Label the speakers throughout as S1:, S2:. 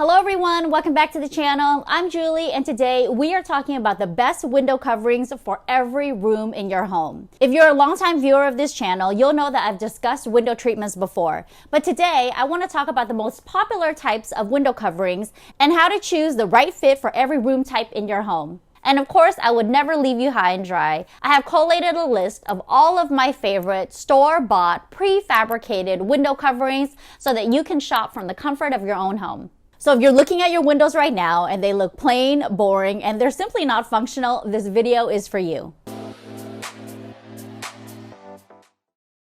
S1: Hello everyone, welcome back to the channel. I'm Julie and today we are talking about the best window coverings for every room in your home. If you're a longtime viewer of this channel, you'll know that I've discussed window treatments before. But today I want to talk about the most popular types of window coverings and how to choose the right fit for every room type in your home. And of course, I would never leave you high and dry. I have collated a list of all of my favorite store-bought, prefabricated window coverings so that you can shop from the comfort of your own home. So if you're looking at your windows right now and they look plain, boring, and they're simply not functional, this video is for you.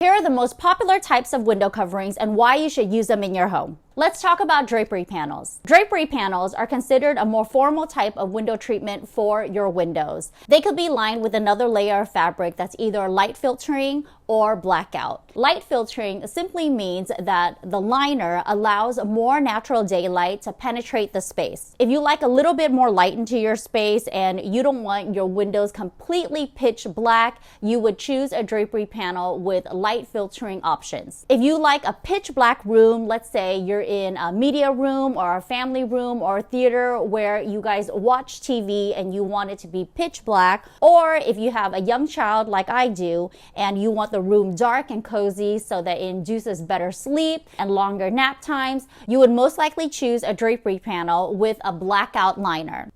S1: Here are the most popular types of window coverings and why you should use them in your home. Let's talk about drapery panels. Drapery panels are considered a more formal type of window treatment for your windows. They could be lined with another layer of fabric that's either light filtering or blackout. Light filtering simply means that the liner allows more natural daylight to penetrate the space. If you like a little bit more light into your space and you don't want your windows completely pitch black, you would choose a drapery panel with light filtering options. If you like a pitch black room, let's say you're in a media room or a family room or a theater where you guys watch TV and you want it to be pitch black, or if you have a young child like I do and you want the room dark and cozy so that it induces better sleep and longer nap times, you would most likely choose a drapery panel with a blackout liner.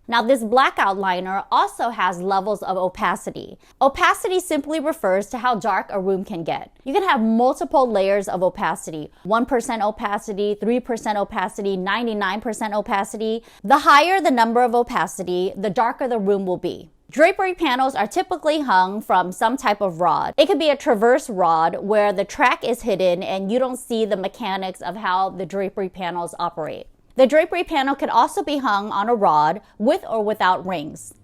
S1: Now, this blackout liner also has levels of opacity. Opacity simply refers to how dark a room can get. You can have multiple layers of opacity, 1% opacity, 3% opacity, 99% opacity. The higher the number of opacity, the darker the room will be. Drapery panels are typically hung from some type of rod. It could be a traverse rod where the track is hidden and you don't see the mechanics of how the drapery panels operate. The drapery panel can also be hung on a rod with or without rings.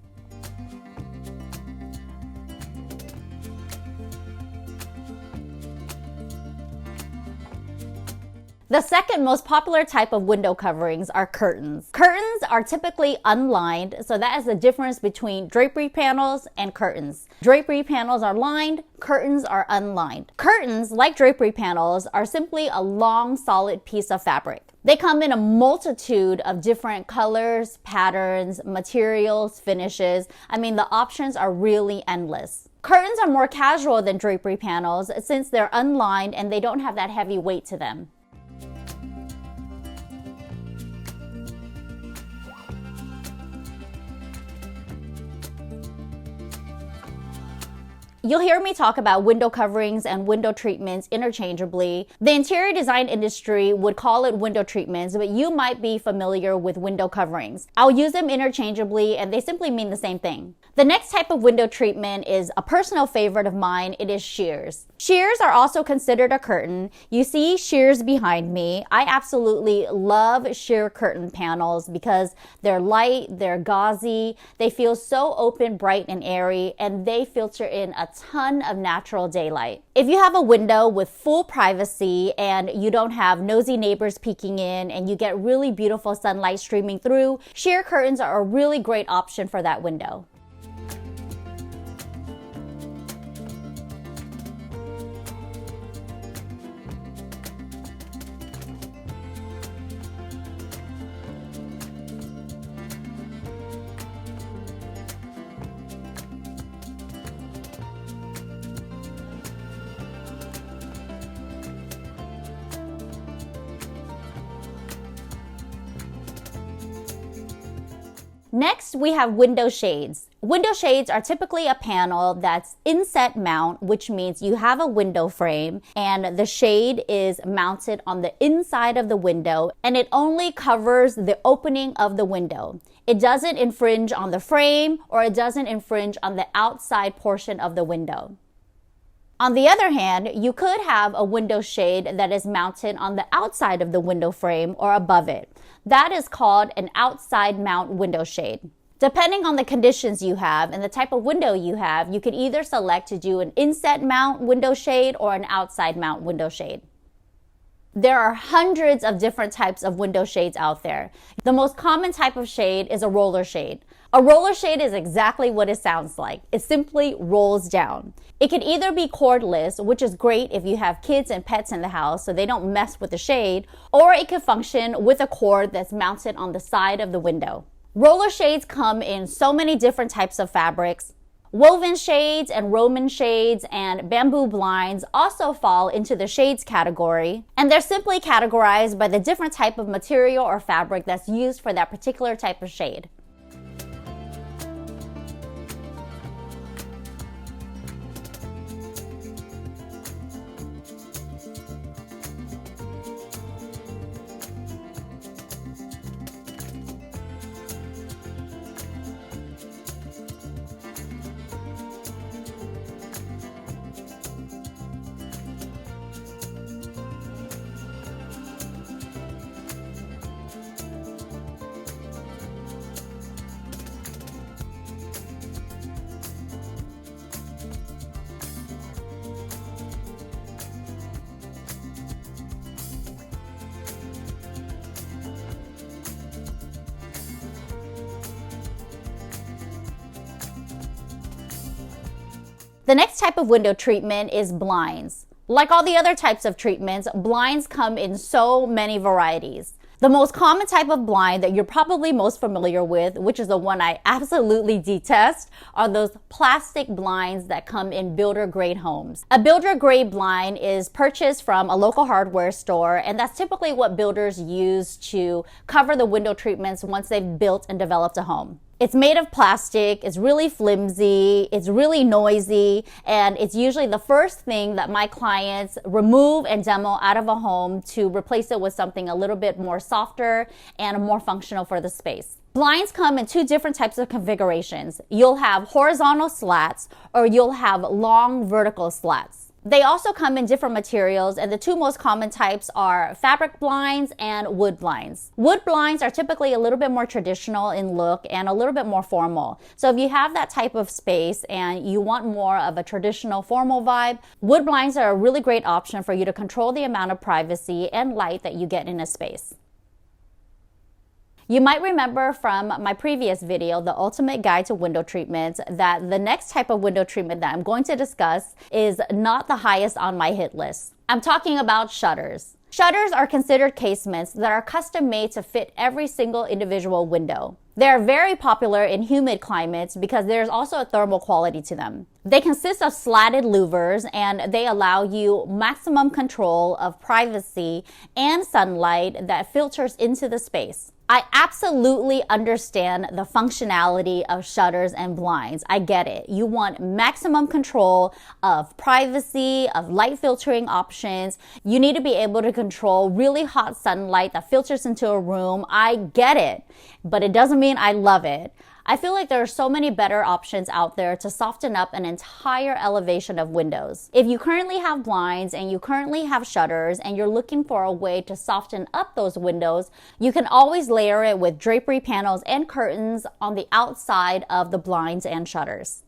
S1: The second most popular type of window coverings are curtains. Curtains are typically unlined, so that is the difference between drapery panels and curtains. Drapery panels are lined, curtains are unlined. Curtains, like drapery panels, are simply a long, solid piece of fabric. They come in a multitude of different colors, patterns, materials, finishes. I mean, the options are really endless. Curtains are more casual than drapery panels since they're unlined and they don't have that heavy weight to them. You'll hear me talk about window coverings and window treatments interchangeably. The interior design industry would call it window treatments, but you might be familiar with window coverings. I'll use them interchangeably and they simply mean the same thing. The next type of window treatment is a personal favorite of mine. It is sheers. Sheers are also considered a curtain. You see sheers behind me. I absolutely love sheer curtain panels because they're light, they're gauzy, they feel so open, bright, and airy, and they filter in a ton of natural daylight. If you have a window with full privacy and you don't have nosy neighbors peeking in and you get really beautiful sunlight streaming through, sheer curtains are a really great option for that window. Next, we have window shades. Window shades are typically a panel that's inset mount, which means you have a window frame and the shade is mounted on the inside of the window and it only covers the opening of the window. It doesn't infringe on the frame or it doesn't infringe on the outside portion of the window. On the other hand, you could have a window shade that is mounted on the outside of the window frame or above it. That is called an outside mount window shade. Depending on the conditions you have and the type of window you have, you can either select to do an inset mount window shade or an outside mount window shade. There are hundreds of different types of window shades out there. The most common type of shade is a roller shade. A roller shade is exactly what it sounds like. It simply rolls down. It can either be cordless, which is great if you have kids and pets in the house so they don't mess with the shade, or it can function with a cord that's mounted on the side of the window. Roller shades come in so many different types of fabrics. Woven shades and Roman shades and bamboo blinds also fall into the shades category, and they're simply categorized by the different type of material or fabric that's used for that particular type of shade. The next type of window treatment is blinds. Like all the other types of treatments, blinds come in so many varieties. The most common type of blind that you're probably most familiar with, which is the one I absolutely detest, are those plastic blinds that come in builder grade homes. A builder grade blind is purchased from a local hardware store, and that's typically what builders use to cover the window treatments once they've built and developed a home. It's made of plastic, it's really flimsy, it's really noisy, and it's usually the first thing that my clients remove and demo out of a home to replace it with something a little bit more softer and more functional for the space. Blinds come in two different types of configurations. You'll have horizontal slats or you'll have long vertical slats. They also come in different materials, and the two most common types are fabric blinds and wood blinds. Wood blinds are typically a little bit more traditional in look and a little bit more formal. So if you have that type of space and you want more of a traditional formal vibe, wood blinds are a really great option for you to control the amount of privacy and light that you get in a space. You might remember from my previous video, The Ultimate Guide to Window Treatments, that the next type of window treatment that I'm going to discuss is not the highest on my hit list. I'm talking about shutters. Shutters are considered casements that are custom made to fit every single individual window. They are very popular in humid climates because there's also a thermal quality to them. They consist of slatted louvers, and they allow you maximum control of privacy and sunlight that filters into the space. I absolutely understand the functionality of shutters and blinds. I get it. You want maximum control of privacy, of light filtering options. You need to be able to control really hot sunlight that filters into a room. I get it, but it doesn't mean I love it. I feel like there are so many better options out there to soften up an entire elevation of windows. If you currently have blinds and you currently have shutters and you're looking for a way to soften up those windows, you can always layer it with drapery panels and curtains on the outside of the blinds and shutters.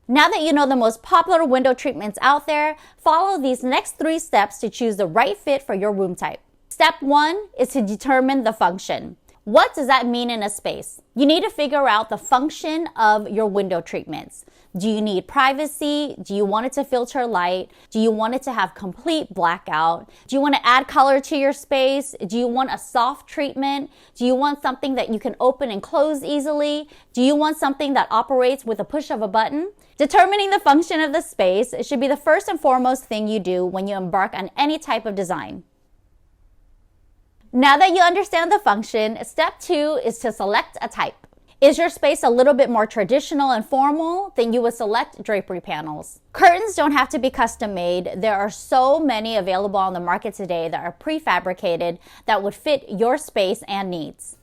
S1: Now that you know the most popular window treatments out there, follow these next 3 steps to choose the right fit for your room type. Step 1 is to determine the function. What does that mean in a space? You need to figure out the function of your window treatments. Do you need privacy? Do you want it to filter light? Do you want it to have complete blackout? Do you want to add color to your space? Do you want a soft treatment? Do you want something that you can open and close easily? Do you want something that operates with a push of a button? Determining the function of the space should be the first and foremost thing you do when you embark on any type of design. Now that you understand the function, step 2 is to select a type. Is your space a little bit more traditional and formal? Then you would select drapery panels. Curtains don't have to be custom made. There are so many available on the market today that are prefabricated that would fit your space and needs.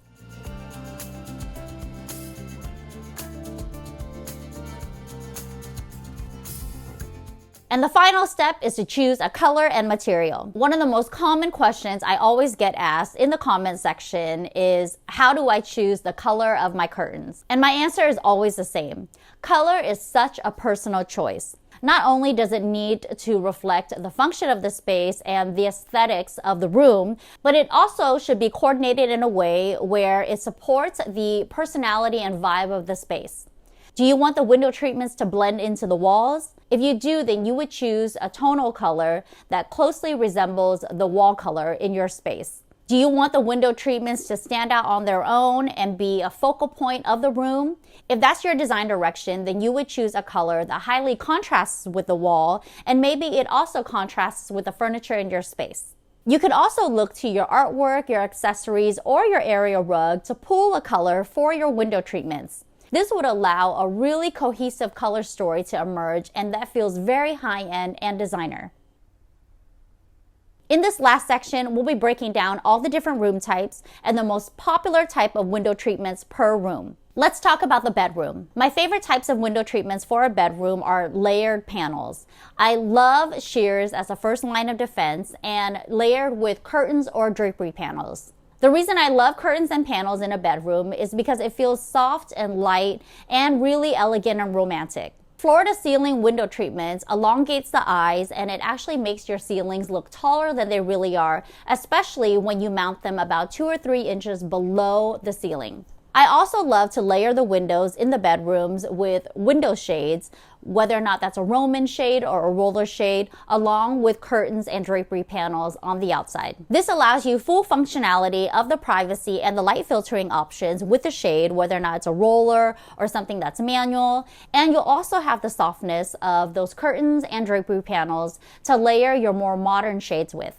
S1: And the final step is to choose a color and material. One of the most common questions I always get asked in the comment section is, how do I choose the color of my curtains? And my answer is always the same. Color is such a personal choice. Not only does it need to reflect the function of the space and the aesthetics of the room, but it also should be coordinated in a way where it supports the personality and vibe of the space. Do you want the window treatments to blend into the walls? If you do, then you would choose a tonal color that closely resembles the wall color in your space. Do you want the window treatments to stand out on their own and be a focal point of the room? If that's your design direction, then you would choose a color that highly contrasts with the wall, and maybe it also contrasts with the furniture in your space. You could also look to your artwork, your accessories, or your area rug to pull a color for your window treatments. This would allow a really cohesive color story to emerge, and that feels very high-end and designer. In this last section, we'll be breaking down all the different room types and the most popular type of window treatments per room. Let's talk about the bedroom. My favorite types of window treatments for a bedroom are layered panels. I love sheers as a first line of defense and layered with curtains or drapery panels. The reason I love curtains and panels in a bedroom is because it feels soft and light and really elegant and romantic. Floor-to-ceiling window treatments elongates the eyes, and it actually makes your ceilings look taller than they really are, especially when you mount them about 2 or 3 inches below the ceiling. I also love to layer the windows in the bedrooms with window shades, whether or not that's a Roman shade or a roller shade, along with curtains and drapery panels on the outside. This allows you full functionality of the privacy and the light filtering options with the shade, whether or not it's a roller or something that's manual. And you'll also have the softness of those curtains and drapery panels to layer your more modern shades with.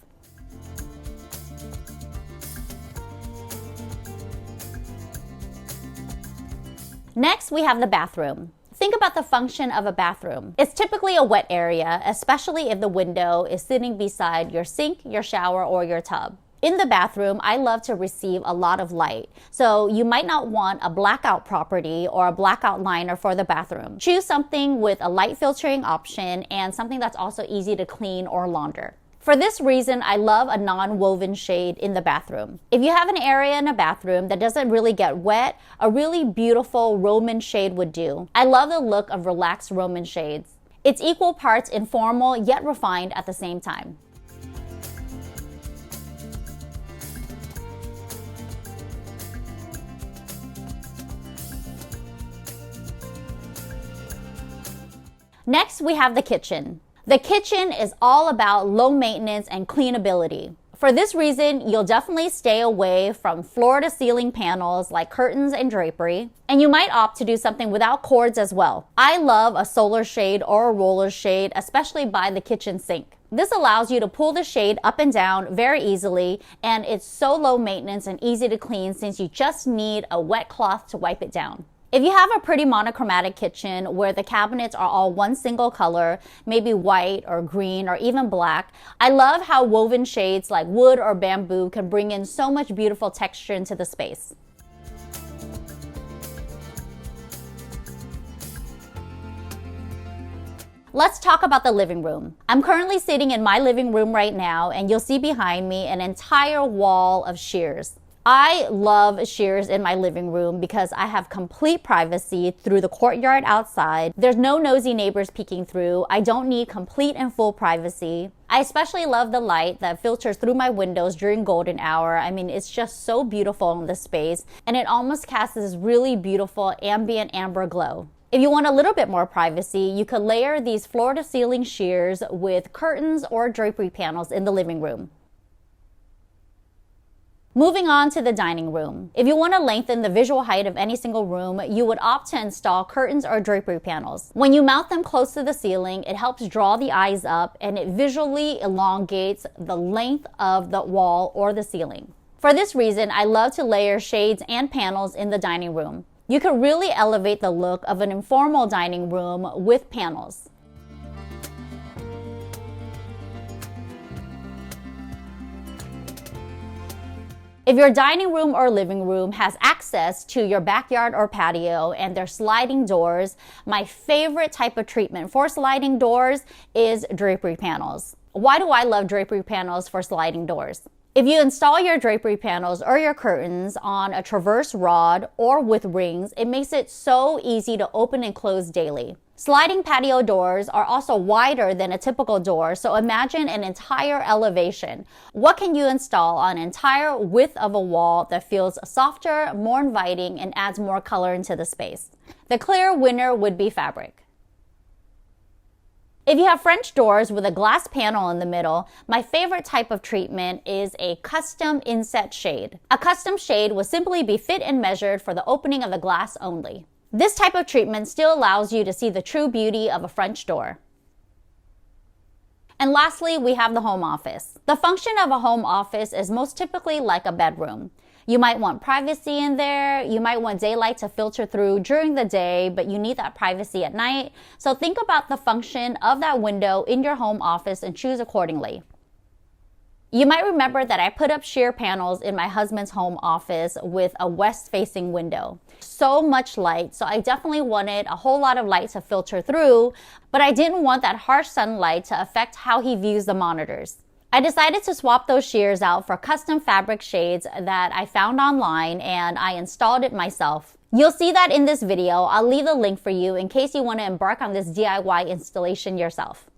S1: Next, we have the bathroom. Think about the function of a bathroom. It's typically a wet area, especially if the window is sitting beside your sink, your shower, or your tub. In the bathroom, I love to receive a lot of light, so you might not want a blackout property or a blackout liner for the bathroom. Choose something with a light filtering option and something that's also easy to clean or launder. For this reason, I love a non-woven shade in the bathroom. If you have an area in a bathroom that doesn't really get wet, a really beautiful Roman shade would do. I love the look of relaxed Roman shades. It's equal parts informal yet refined at the same time. Next, we have the kitchen. The kitchen is all about low maintenance and cleanability. For this reason, you'll definitely stay away from floor-to-ceiling panels like curtains and drapery, and you might opt to do something without cords as well. I love a solar shade or a roller shade, especially by the kitchen sink. This allows you to pull the shade up and down very easily, and it's so low maintenance and easy to clean since you just need a wet cloth to wipe it down. If you have a pretty monochromatic kitchen where the cabinets are all one single color, maybe white or green or even black, I love how woven shades like wood or bamboo can bring in so much beautiful texture into the space. Let's talk about the living room. I'm currently sitting in my living room right now, and you'll see behind me an entire wall of sheers. I love sheers in my living room because I have complete privacy through the courtyard outside. There's no nosy neighbors peeking through. I don't need complete and full privacy. I especially love the light that filters through my windows during golden hour. I mean, it's just so beautiful in the space, and it almost casts this really beautiful ambient amber glow. If you want a little bit more privacy, you could layer these floor-to-ceiling sheers with curtains or drapery panels in the living room. Moving on to the dining room. If you want to lengthen the visual height of any single room, you would opt to install curtains or drapery panels. When you mount them close to the ceiling, it helps draw the eyes up and it visually elongates the length of the wall or the ceiling. For this reason, I love to layer shades and panels in the dining room. You can really elevate the look of an informal dining room with panels. If your dining room or living room has access to your backyard or patio and there's sliding doors, my favorite type of treatment for sliding doors is drapery panels. Why do I love drapery panels for sliding doors? If you install your drapery panels or your curtains on a traverse rod or with rings, it makes it so easy to open and close daily. Sliding patio doors are also wider than a typical door, so imagine an entire elevation. What can you install on an entire width of a wall that feels softer, more inviting, and adds more color into the space? The clear winner would be fabric. If you have French doors with a glass panel in the middle, my favorite type of treatment is a custom inset shade. A custom shade will simply be fit and measured for the opening of the glass only. This type of treatment still allows you to see the true beauty of a French door. And lastly, we have the home office. The function of a home office is most typically like a bedroom. You might want privacy in there. You might want daylight to filter through during the day, but you need that privacy at night. So think about the function of that window in your home office and choose accordingly. You might remember that I put up sheer panels in my husband's home office with a west-facing window. So much light, so I definitely wanted a whole lot of light to filter through, but I didn't want that harsh sunlight to affect how he views the monitors. I decided to swap those sheers out for custom fabric shades that I found online, and I installed it myself. You'll see that in this video. I'll leave the link for you in case you want to embark on this DIY installation yourself.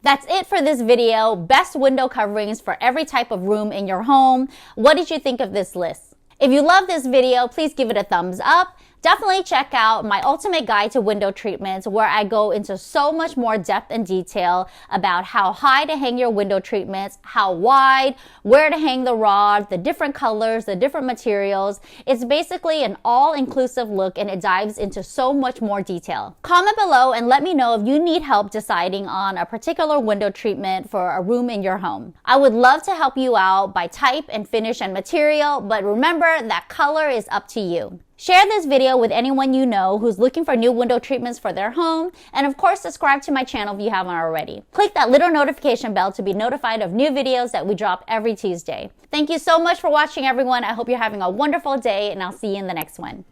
S1: That's it for this video. Best window coverings for every type of room in your home. What did you think of this list? If you love this video, please give it a thumbs up. Definitely check out my ultimate guide to window treatments, where I go into so much more depth and detail about how high to hang your window treatments, how wide, where to hang the rod, the different colors, the different materials. It's basically an all-inclusive look, and it dives into so much more detail. Comment below and let me know if you need help deciding on a particular window treatment for a room in your home. I would love to help you out by type and finish and material, but remember that color is up to you. Share this video with anyone you know who's looking for new window treatments for their home, and of course subscribe to my channel if you haven't already. Click that little notification bell to be notified of new videos that we drop every Tuesday. Thank you so much for watching, everyone. I hope you're having a wonderful day, and I'll see you in the next one.